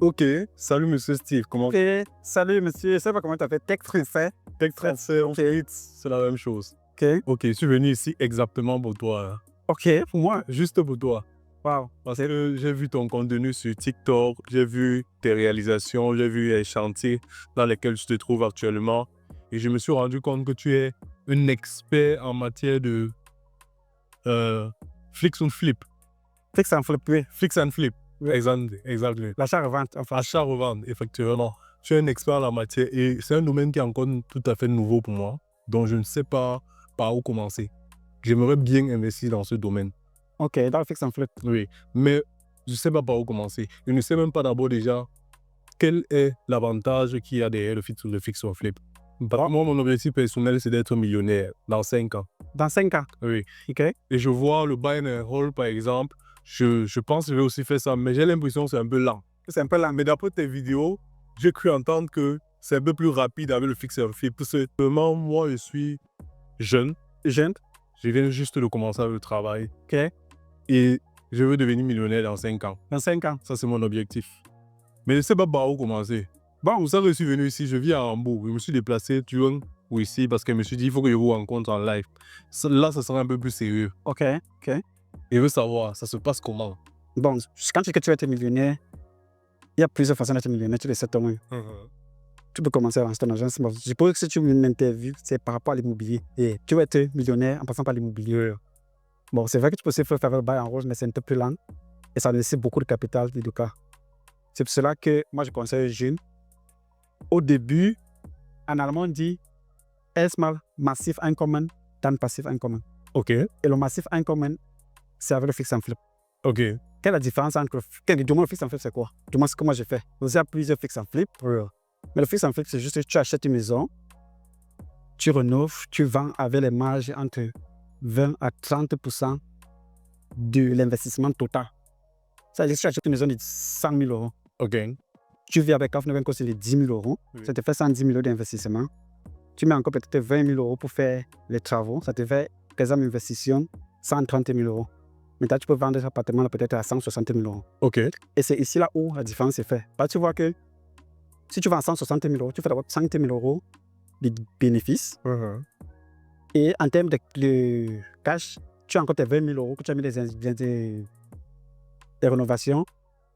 Ok, salut Monsieur Steve, comment Ok, salut monsieur, je sais pas comment tu as fait, tech français. Tech Transfer, Ok. c'est la même chose. Ok, Ok, je suis venu ici exactement pour toi, hein. ok, pour moi, Juste pour toi. wow. Parce que j'ai vu ton contenu sur TikTok, j'ai vu tes réalisations, j'ai vu les chantiers dans lesquels tu te trouves actuellement. Et je me suis rendu compte que tu es un expert en matière de fix and flip. Fix and flip, oui. Fix and flip. Oui. Exactement. L'achat-revente, enfin. Achat-revente, effectivement. Tu es un expert en la matière et c'est un domaine qui est encore tout à fait nouveau pour moi, donc je ne sais pas par où commencer. J'aimerais bien investir dans ce domaine, Ok, dans le fix and flip. oui, mais je ne sais pas par où commencer. Je ne sais même pas d'abord déjà quel est l'avantage qu'il y a derrière le fix or flip. Parce que moi, mon objectif personnel, c'est d'être millionnaire dans 5 ans. Dans 5 ans. Oui. Ok. Et je vois le buy and hold, par exemple. Je pense que je vais aussi faire ça, mais j'ai l'impression que c'est un peu lent. C'est un peu là. Mais d'après tes vidéos, j'ai cru entendre que c'est un peu plus rapide avec le fix and flip. Parce que vraiment, moi, je suis jeune. Jeune. Je viens juste de commencer le travail. Ok. Et je veux devenir millionnaire dans 5 ans. Dans 5 ans. Ça, c'est mon objectif. Mais je ne sais pas par où commencer. Bon, vous savez, je suis venu ici, je vis à Hambourg. Je me suis déplacé, tu vois, ou ici, parce que je me suis dit, il faut que je vous rencontre en live. Là, ça sera un peu plus sérieux. Ok, ok. Et je veux savoir, ça se passe comment? Bon, quand tu dis que tu vas être millionnaire, il y a plusieurs façons d'être millionnaire, tu le sais toi-même. Tu peux commencer à lancer ton agence. Bon, je suppose que si tu veux une interview, c'est par rapport à l'immobilier. Et tu vas être millionnaire en passant par l'immobilier. Bon, c'est vrai que tu peux aussi faire le bail en rose, mais c'est un peu plus lent. Et ça nécessite beaucoup de capital, de cas. C'est pour cela que moi, je conseille aux jeunes. Au début, en allemand, on dit erstmal massive Einkommen, dann passive Einkommen. Ok, Et le massif Einkommen, c'est avec le fix and flip. ok. Quelle est la différence entre du moins le fix and flip, c'est quoi? Du moins, ce que moi j'ai fait. Il y a plusieurs fix and flip. Mais le fix and flip, c'est juste que tu achètes une maison, tu rénoves, tu vends avec les marges entre 20 à 30% de l'investissement total. Ça veut dire que tu achètes une maison de 100 000 euros. Ok. Tu vis avec Kafneven c'est les 10 000 euros. Oui. Ça te fait 110 000 euros d'investissement. Tu mets encore peut-être 20 000 euros pour faire les travaux. Ça te fait, par exemple, investition 130 000 euros. Maintenant, tu peux vendre cet appartement peut-être à 160 000 euros. Ok. Et c'est ici là où la différence est faite. Parce que tu vois que si tu vends à 160 000 euros, tu fais d'abord 100 000 euros de bénéfices. Et en termes de cash, tu as encore tes 20 000 euros que tu as mis des rénovations,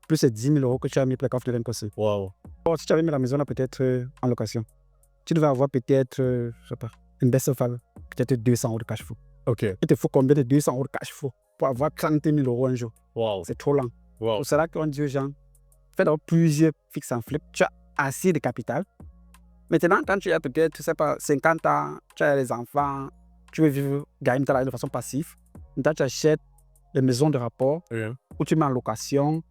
plus les 10 000 euros que tu as mis pour les coffres de l'impossible. Wow. Bon, si tu avais mis la maison là peut-être en location, tu devais avoir peut-être, je sais pas, une baisse of peut-être 200 euros de cash flow. Ok. Il te faut combien de 200 euros de cash flow pour avoir 30 000 euros un jour? Wow. C'est trop lent. Wow. Pour cela qu'on dit aux gens, fais donc plusieurs fix and flip. Tu as assez de capital. Maintenant, quand tu as peut-être, je sais pas, 50 ans, tu as les enfants, tu veux vivre, gagner ta vie de façon passive. Maintenant, tu achètes les maisons de rapport où tu mets en location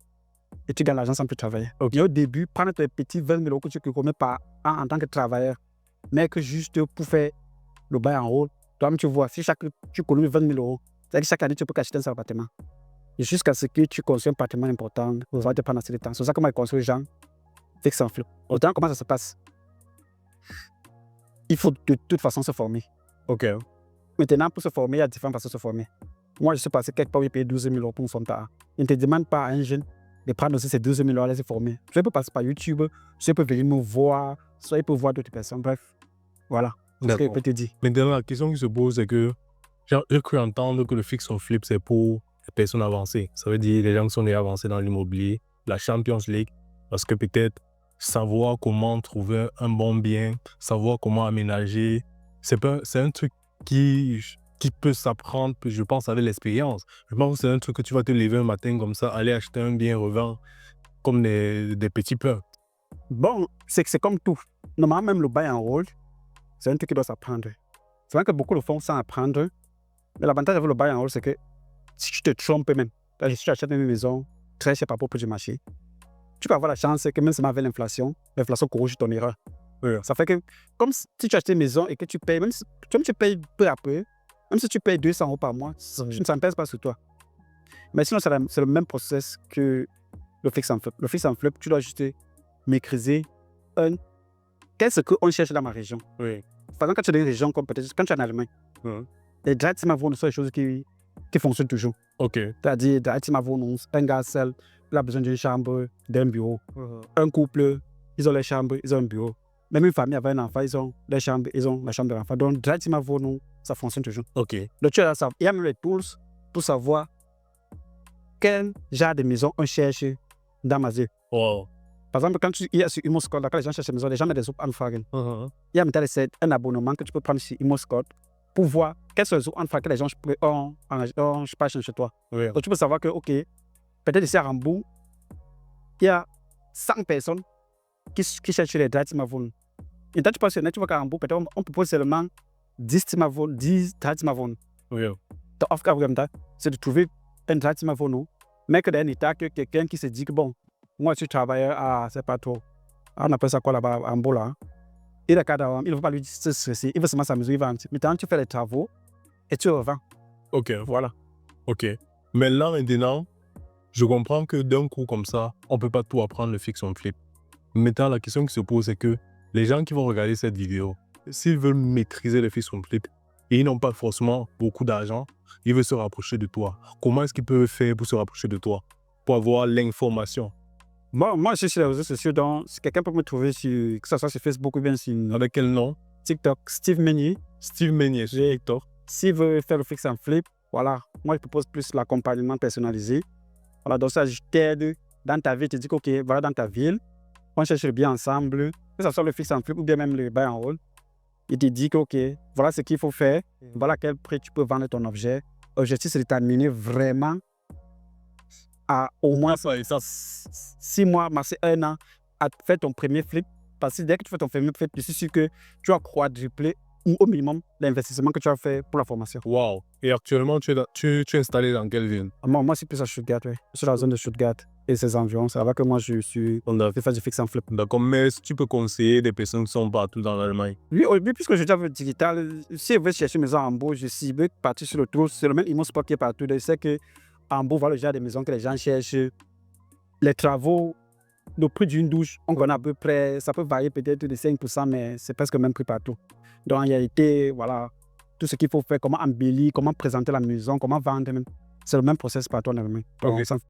et tu gagnes l'argent sans plus travailler. Okay. Et au début, prendre tes petits 20 000 euros que tu commets par an en tant que travailleur, mais que juste pour faire le bail en rôle. Toi-même, tu vois, si tu économises 20 000 euros, c'est-à-dire que chaque année, tu peux acheter un appartement. Et jusqu'à ce que tu construis un appartement important, ça va te prendre assez de temps. C'est ça que moi, je construis les gens fix and flip. Autant, comment ça se passe? Il faut de toute façon se former. Ok. Maintenant, pour se former, il y a différentes façons de se former. Moi, je suis passé quelque part où j'ai payé 12 000 euros pour me former. Il ne te demande pas à un jeune de prendre aussi ces 12 000 euros à aller se former. Soit il peut passer par YouTube, soit il peut venir me voir, soit il peut voir d'autres personnes. Bref, voilà ce que je peux te dire. Maintenant, la question qui se pose, c'est que j'ai cru entendre que le fix or flip, c'est pour les personnes avancées. Ça veut dire les gens qui sont déjà avancés dans l'immobilier, la Champions League, parce que peut-être savoir comment trouver un bon bien, savoir comment aménager, c'est un truc qui peut s'apprendre, je pense, avec l'expérience. Je pense que c'est un truc que tu vas te lever un matin comme ça, aller acheter un bien, revendre, comme des petits pains. Bon, c'est comme tout. Normalement, même le buy and hold, c'est un truc qui doit s'apprendre. C'est vrai que beaucoup le font sans apprendre, mais l'avantage avec le buy and hold, c'est que si tu te trompes même, si tu achètes une maison très chère par rapport au prix du marché, tu peux avoir la chance que même avec l'inflation corrige ton erreur. Ça fait que, comme si tu achètes une maison et que tu payes, même si tu payes peu à peu, même si tu payes 200 euros par mois, tu ne s'en pèse pas sur toi. Mais sinon, c'est le même process que le fix and flip. Le fix and flip, tu dois juste maîtriser qu'est-ce qu'on cherche dans ma région. Par exemple, quand tu es dans une région comme peut-être quand tu es en Allemagne, les Dreizimmerwohnungen sont des choses qui fonctionnent toujours. Ok. C'est-à-dire, Dreizimmerwohnungen, Engassel, il a besoin d'une chambre, d'un bureau. Un couple, ils ont les chambres, ils ont un bureau. Même une famille avec un enfant, ils ont les chambres, ils ont la chambre de l'enfant. Donc, directement, nous, ça fonctionne toujours. Ok. Donc, il y a même les tools pour savoir quel genre de maison on cherche dans ma ville. Wow. Par exemple, quand il y a sur ImmoScout, quand les gens cherchent une maison, les gens mettent des anfragen. Il y a maintenant un abonnement que tu peux prendre sur ImmoScout pour voir quels sont les anfragen que les gens ont chez toi. Oui. Donc, tu peux savoir que, OK, peut-être ici à Rambourg, il y a 100 personnes qui cherchent les drive Timavon. Et quand tu passes sur Net, tu vois qu'à Rambourg, peut-être on propose seulement 10 Timavon, 10 drive Timavon. Oui. Donc, offre c'est de trouver un drive Timavon, mais que d'un état que quelqu'un qui se dit que, bon, moi, je suis travailleur à, c'est pas trop, on appelle ça quoi là-bas, à Rambourg, là. Il ne va pas lui se stresser, il veut seulement s'amuser, il va. Maintenant, tu fais les travaux et tu revends. Ok. Voilà. Ok. Mais là, maintenant, je comprends que d'un coup comme ça, on ne peut pas tout apprendre le fix on flip. Maintenant, la question qui se pose, c'est que les gens qui vont regarder cette vidéo, s'ils veulent maîtriser le fix on flip et ils n'ont pas forcément beaucoup d'argent, ils veulent se rapprocher de toi. Comment est-ce qu'ils peuvent faire pour se rapprocher de toi, pour avoir l'information? Moi, je suis sur les réseaux sociaux, donc si quelqu'un peut me trouver sur, que ce soit sur Facebook ou bien sur Avec quel nom? TikTok, Steve Meunier. Steve Meunier sur TikTok. S'il veut faire le fix and flip, voilà, moi je propose plus l'accompagnement personnalisé. Voilà, donc ça, je t'aide dans ta ville, je te dis que, OK, voilà, dans ta ville, on cherche le bien ensemble, que ce soit le fix and flip ou bien même le buy and hold. Il te dit que, OK, voilà ce qu'il faut faire, voilà à quel prix tu peux vendre ton objet. L'objectif, c'est de t'amener vraiment à au moins 6 mois, c'est 1 an, à faire ton premier flip. Parce que dès que tu fais ton premier flip, je suis sûr que tu vas quadrupler ou au minimum l'investissement que tu as fait pour la formation. Wow. Et actuellement, tu es installé dans quelle ville? Moi, je suis plus à Stuttgart, oui. Je suis dans la zone de Stuttgart et ses environs. C'est là que moi, je fais du fix and flip. D'accord, mais est-ce que tu peux conseiller des personnes qui sont partout dans l'Allemagne? Oui, puisque je travaille digital, si je veux chercher une maison en Hambourg, je cible partir sur le trou. C'est le même ImmoScout qui est partout. Je sais que Hambourg, voilà le genre de maison que les gens cherchent. Les travaux, le prix d'une douche, on connaît à peu près, ça peut varier peut-être de 5%, mais c'est presque le même prix partout. Donc, en réalité, voilà, tout ce qu'il faut faire, comment embellir, comment présenter la maison, comment vendre, c'est le même process partout en Allemagne. Okay.